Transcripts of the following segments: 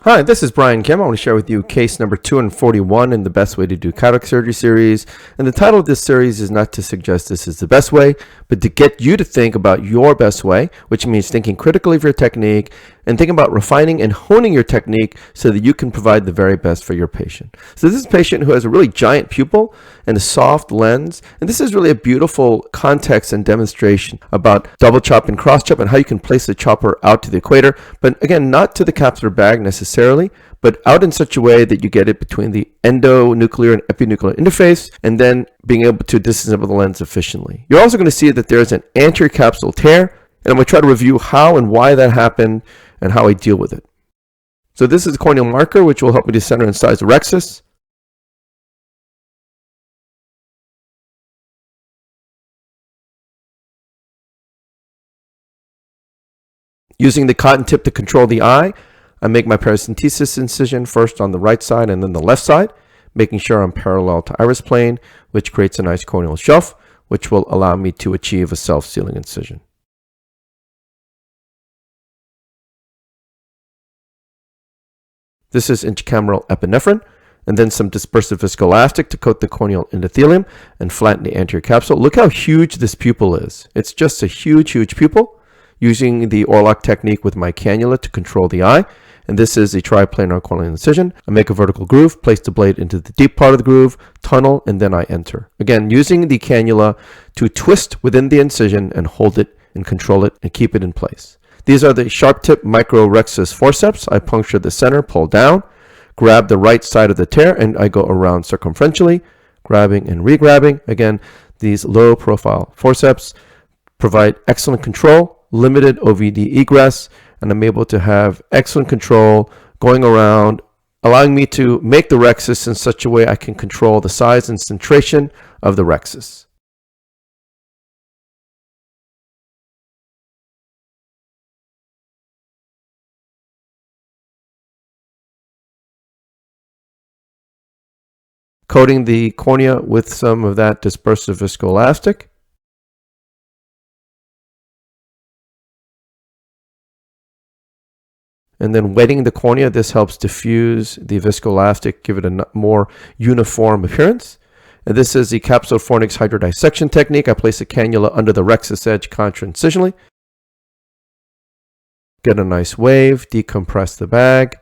Hi, this is Brian Kim. I want to share with you case number 241 in the Best Way to Do Cataract Surgery series. And the title of this series is not to suggest this is the best way, but to get you to think about your best way, which means thinking critically of your technique and thinking about refining and honing your technique so that you can provide the very best for your patient. So this is a patient who has a really giant pupil and a soft lens. And this is really a beautiful context and demonstration about double chop and cross chop and how you can place the chopper out to the equator. But again, not to the capsular bag necessarily, but out in such a way that you get it between the endonuclear and epinuclear interface, and then being able to disassemble the lens efficiently. You're also going to see that there's an anterior capsule tear, and I'm going to try to review how and why that happened and how I deal with it. So this is a corneal marker, which will help me to center and size the rexus. Using the cotton tip to control the eye, I make my paracentesis incision first on the right side and then the left side, making sure I'm parallel to iris plane, which creates a nice corneal shelf, which will allow me to achieve a self-sealing incision. This is intracameral epinephrine, and then some dispersive viscoelastic to coat the corneal endothelium and flatten the anterior capsule. Look how huge this pupil is. It's just a huge, huge pupil. Using the Orlock technique with my cannula to control the eye. And this is a triplanar corneal incision. I make a vertical groove, place the blade into the deep part of the groove, tunnel, and then I enter. Again, using the cannula to twist within the incision and hold it and control it and keep it in place. These are the sharp tip micro rexus forceps. I puncture the center, pull down, grab the right side of the tear, and I go around circumferentially, grabbing and re-grabbing. Again, these low profile forceps provide excellent control, limited OVD egress, and I'm able to have excellent control going around, allowing me to make the rexus in such a way I can control the size and centration of the rexus. Coating the cornea with some of that dispersive viscoelastic. And then wetting the cornea. This helps diffuse the viscoelastic, give it a more uniform appearance. And this is the capsular fornix hydrodissection technique. I place a cannula under the rexus edge contra-incisionally. Get a nice wave, decompress the bag.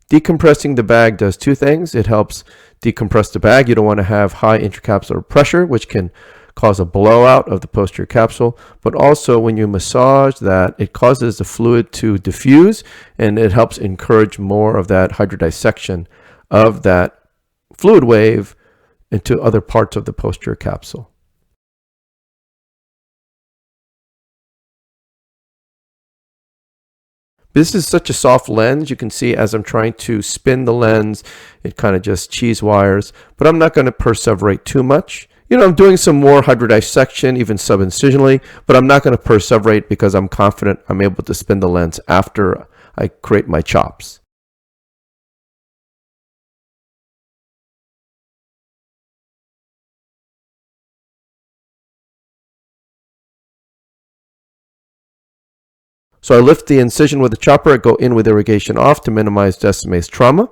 Decompressing the bag does two things. It helps decompress the bag. You don't want to have high intracapsular pressure, which can cause a blowout of the posterior capsule, but also when you massage that, it causes the fluid to diffuse and it helps encourage more of that hydrodissection of that fluid wave into other parts of the posterior capsule. This is such a soft lens. You can see as I'm trying to spin the lens, it kind of just cheese wires, but I'm not going to perseverate too much. You know, I'm doing some more hydrodissection, even subincisionally, but I'm not going to perseverate because I'm confident I'm able to spin the lens after I create my chops. So I lift the incision with the chopper, I go in with irrigation off to minimize Descemet's trauma.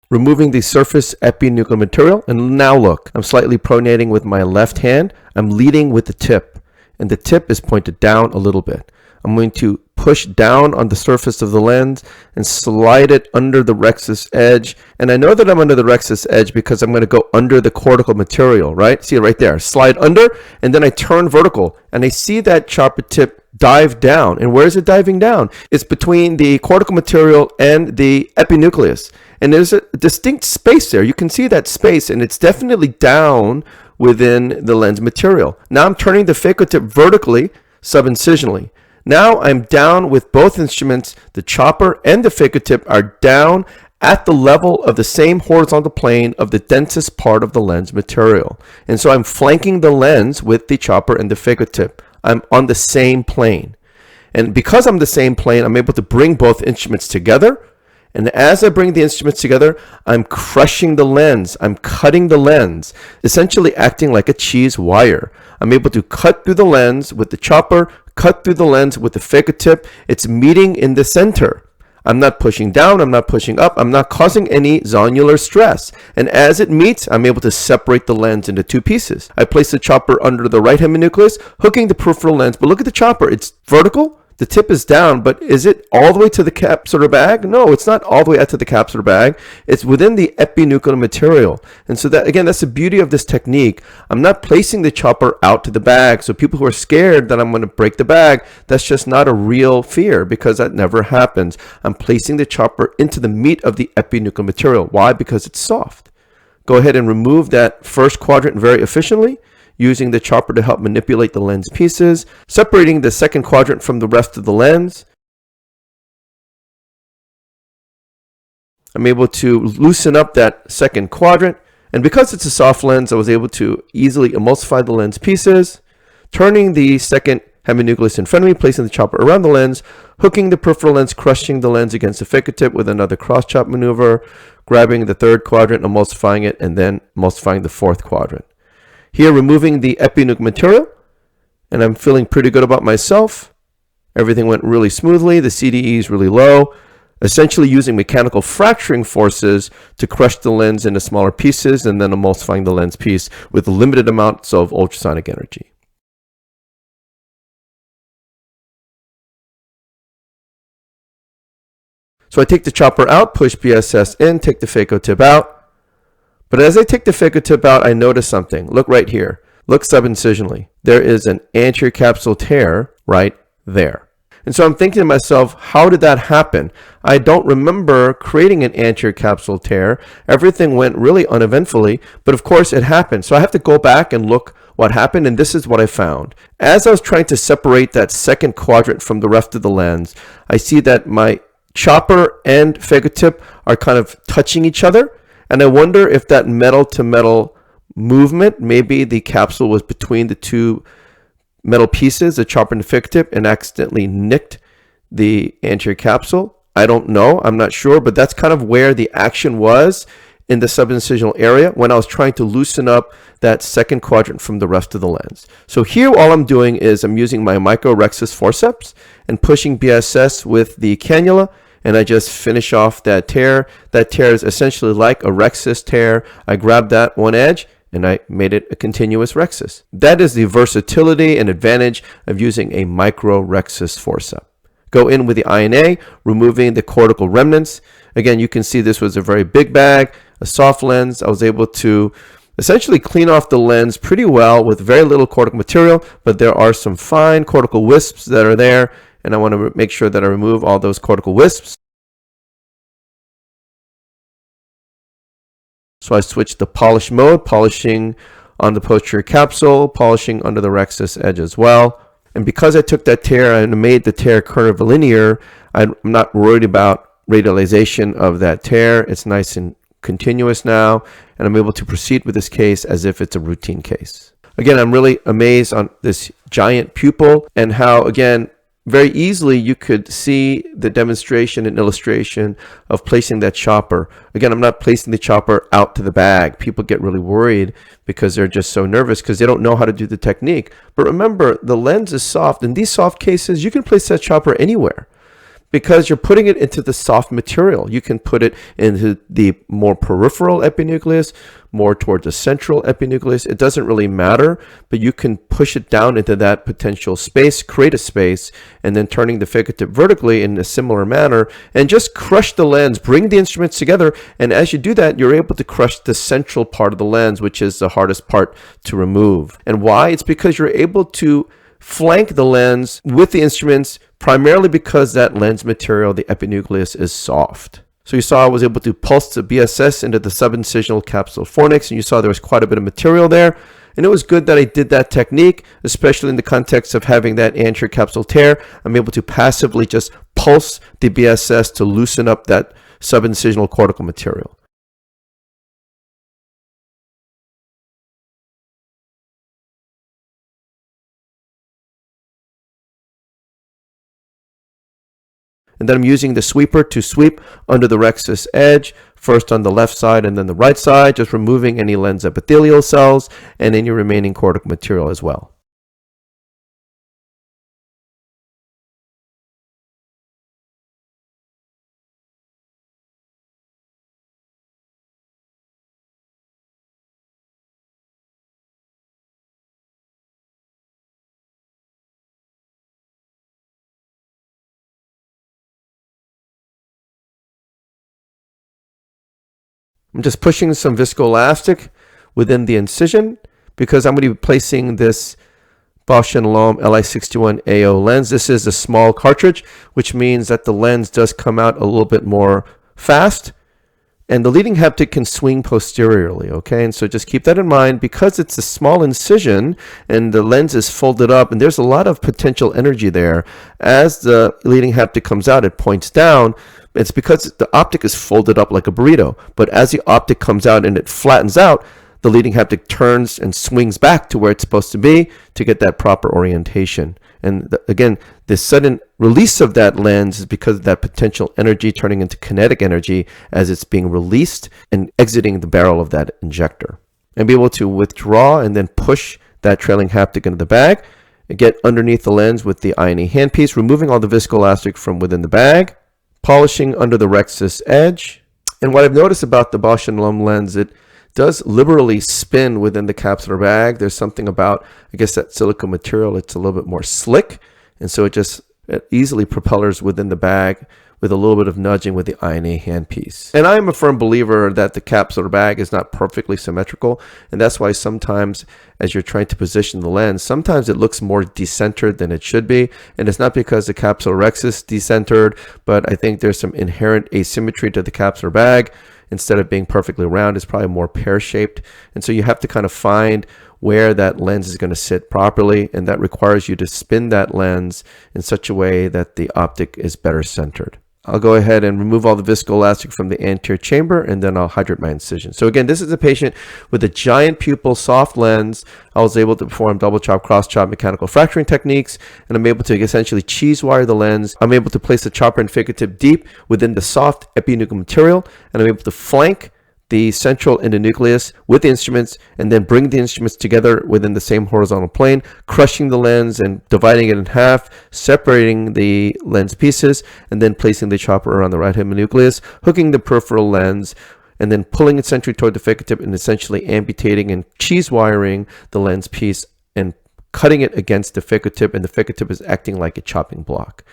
Removing the surface epinuclear material, and now look, I'm slightly pronating with my left hand. I'm leading with the tip, and the tip is pointed down a little bit. I'm going to push down on the surface of the lens and slide it under the rexus edge. And I know that I'm under the rexus edge because I'm going to go under the cortical material, right? See it right there. Slide under, and then I turn vertical, and I see that chopper tip dive down. And where is it diving down? It's between the cortical material and the epinucleus. And there's a distinct space there. You can see that space, and it's definitely down within the lens material. Now I'm turning the phaco tip vertically, subincisionally. Now I'm down with both instruments. The chopper and the phaco tip are down at the level of the same horizontal plane of the densest part of the lens material. And so I'm flanking the lens with the chopper and the phaco tip. I'm on the same plane. And because I'm the same plane, I'm able to bring both instruments together. And as I bring the instruments together, I'm crushing the lens. I'm cutting the lens, essentially acting like a cheese wire. I'm able to cut through the lens with the chopper, cut through the lens with the phaco tip. It's meeting in the center. I'm not pushing down, I'm not pushing up, I'm not causing any zonular stress. And as it meets, I'm able to separate the lens into two pieces. I place the chopper under the right heminucleus, hooking the peripheral lens. But look at the chopper, it's vertical. The tip is down, but is it all the way to the capsular bag? No, it's not all the way out to the capsular bag. It's within the epinuclear material. And so that, again, that's the beauty of this technique. I'm not placing the chopper out to the bag. So people who are scared that I'm going to break the bag, that's just not a real fear, because that never happens. I'm placing the chopper into the meat of the epinuclear material. Why? Because it's soft. Go ahead and remove that first quadrant very efficiently, using the chopper to help manipulate the lens pieces, separating the second quadrant from the rest of the lens. I'm able to loosen up that second quadrant, and because it's a soft lens, I was able to easily emulsify the lens pieces, turning the second heminucleus in front of me, placing the chopper around the lens, hooking the peripheral lens, crushing the lens against the phaco tip with another cross-chop maneuver, grabbing the third quadrant, emulsifying it, and then emulsifying the fourth quadrant. Here, removing the epinuclear material, and I'm feeling pretty good about myself. Everything went really smoothly. The CDE is really low. Essentially using mechanical fracturing forces to crush the lens into smaller pieces and then emulsifying the lens piece with limited amounts of ultrasonic energy. So I take the chopper out, push BSS in, take the phaco tip out. But as I take the phaco tip out, I notice something. Look right here. Look subincisionally. There is an anterior capsule tear right there. And so I'm thinking to myself, how did that happen? I don't remember creating an anterior capsule tear. Everything went really uneventfully, but of course it happened. So I have to go back and look what happened, and this is what I found. As I was trying to separate that second quadrant from the rest of the lens, I see that my chopper and phaco tip are kind of touching each other. And I wonder if that metal to metal movement, maybe the capsule was between the two metal pieces, the chopper and the phaco tip, and accidentally nicked the anterior capsule. I don't know, I'm not sure, but that's kind of where the action was in the subincisional area when I was trying to loosen up that second quadrant from the rest of the lens. So here all I'm doing is I'm using my micro rexus forceps and pushing BSS with the cannula, and I just finish off that tear. That tear is essentially like a rexus tear. I grabbed that one edge and I made it a continuous rexus. That is the versatility and advantage of using a micro rexus forceps. Go in with the INA, removing the cortical remnants. Again, you can see this was a very big bag, a soft lens. I was able to essentially clean off the lens pretty well with very little cortical material, but there are some fine cortical wisps that are there, and I want to make sure that I remove all those cortical wisps. So I switched to polish mode, polishing on the posterior capsule, polishing under the rexus edge as well. And because I took that tear and made the tear curvilinear, I'm not worried about radialization of that tear. It's nice and continuous now, and I'm able to proceed with this case as if it's a routine case. Again, I'm really amazed on this giant pupil and how, again, very easily you could see the demonstration and illustration of placing that chopper. Again, I'm not placing the chopper out to the bag. People get really worried because they're just so nervous because they don't know how to do the technique. But remember, the lens is soft. In these soft cases, you can place that chopper anywhere, because you're putting it into the soft material. You can put it into the more peripheral epinucleus, more towards the central epinucleus. It doesn't really matter, but you can push it down into that potential space, create a space, and then turning the phaco tip vertically in a similar manner, and just crush the lens, bring the instruments together, and as you do that, you're able to crush the central part of the lens, which is the hardest part to remove. And why? It's because you're able to flank the lens with the instruments, primarily because that lens material, the epinucleus, is soft. So you saw I was able to pulse the BSS into the subincisional capsule fornix, and you saw there was quite a bit of material there. And it was good that I did that technique, especially in the context of having that anterior capsule tear. I'm able to passively just pulse the BSS to loosen up that subincisional cortical material. And then I'm using the sweeper to sweep under the rexus edge, first on the left side and then the right side, just removing any lens epithelial cells and any remaining cortical material as well. I'm just pushing some viscoelastic within the incision because I'm going to be placing this Bausch & Lomb Li61AO lens. This is a small cartridge, which means that the lens does come out a little bit more fast, and the leading haptic can swing posteriorly, okay? And so just keep that in mind. Because it's a small incision and the lens is folded up and there's a lot of potential energy there, as the leading haptic comes out, it points down. It's because the optic is folded up like a burrito, but as the optic comes out and it flattens out, the leading haptic turns and swings back to where it's supposed to be to get that proper orientation. And again, the sudden release of that lens is because of that potential energy turning into kinetic energy as it's being released and exiting the barrel of that injector. And be able to withdraw and then push that trailing haptic into the bag and get underneath the lens with the I&E handpiece, removing all the viscoelastic from within the bag, polishing under the rexus edge. And what I've noticed about the Bausch & Lomb lens, it does liberally spin within the capsular bag. There's something about, I guess, that silicone material. It's a little bit more slick, and so it easily propellers within the bag with a little bit of nudging with the I&E handpiece. And I am a firm believer that the capsular bag is not perfectly symmetrical, and that's why sometimes as you're trying to position the lens, sometimes it looks more decentered than it should be, and it's not because the capsular rexus is decentered, but I think there's some inherent asymmetry to the capsular bag. Instead of being perfectly round, it's probably more pear-shaped. And so you have to kind of find where that lens is going to sit properly, and that requires you to spin that lens in such a way that the optic is better centered. I'll go ahead and remove all the viscoelastic from the anterior chamber, and then I'll hydrate my incision. So again, this is a patient with a giant pupil soft lens. I was able to perform double chop, cross chop mechanical fracturing techniques, and I'm able to essentially cheese wire the lens. I'm able to place the chopper and figure tip deep within the soft epinuclear material, and I'm able to flank the central endonucleus with the instruments and then bring the instruments together within the same horizontal plane, crushing the lens and dividing it in half, separating the lens pieces, and then placing the chopper around the right heminucleus, hooking the peripheral lens, and then pulling it centrally toward the figure tip and essentially amputating and cheese wiring the lens piece and cutting it against the figure tip, and the figure tip is acting like a chopping block.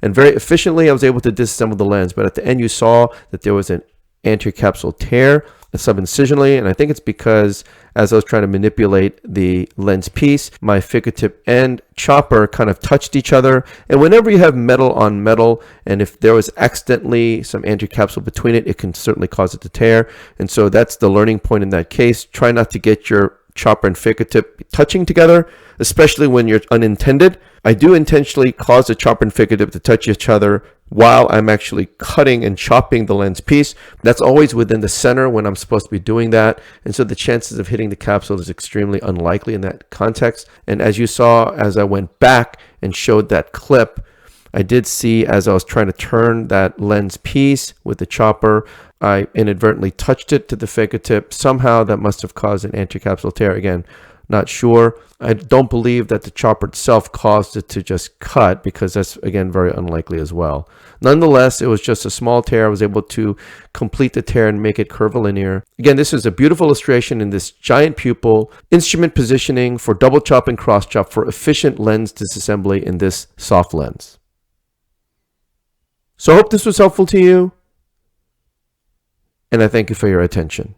And very efficiently, I was able to disassemble the lens, but at the end you saw that there was an anterior capsule tear subincisionally, and I think it's because as I was trying to manipulate the lens piece, my figure tip and chopper kind of touched each other. And whenever you have metal on metal, and if there was accidentally some anterior capsule between it, it can certainly cause it to tear. And so that's the learning point in that case. Try not to get your chopper and figure tip touching together, especially when you're unintended. I do intentionally cause the chopper and figure tip to touch each other while I'm actually cutting and chopping the lens piece. That's always within the center when I'm supposed to be doing that. And so the chances of hitting the capsule is extremely unlikely in that context. And as you saw, as I went back and showed that clip, I did see as I was trying to turn that lens piece with the chopper, I inadvertently touched it to the figure tip. Somehow that must have caused an anterior capsule tear. Again, not sure. I don't believe that the chopper itself caused it to just cut, because that's, again, very unlikely as well. Nonetheless, it was just a small tear. I was able to complete the tear and make it curvilinear. Again, this is a beautiful illustration in this giant pupil, instrument positioning for double chop and cross chop for efficient lens disassembly in this soft lens. So I hope this was helpful to you, and I thank you for your attention.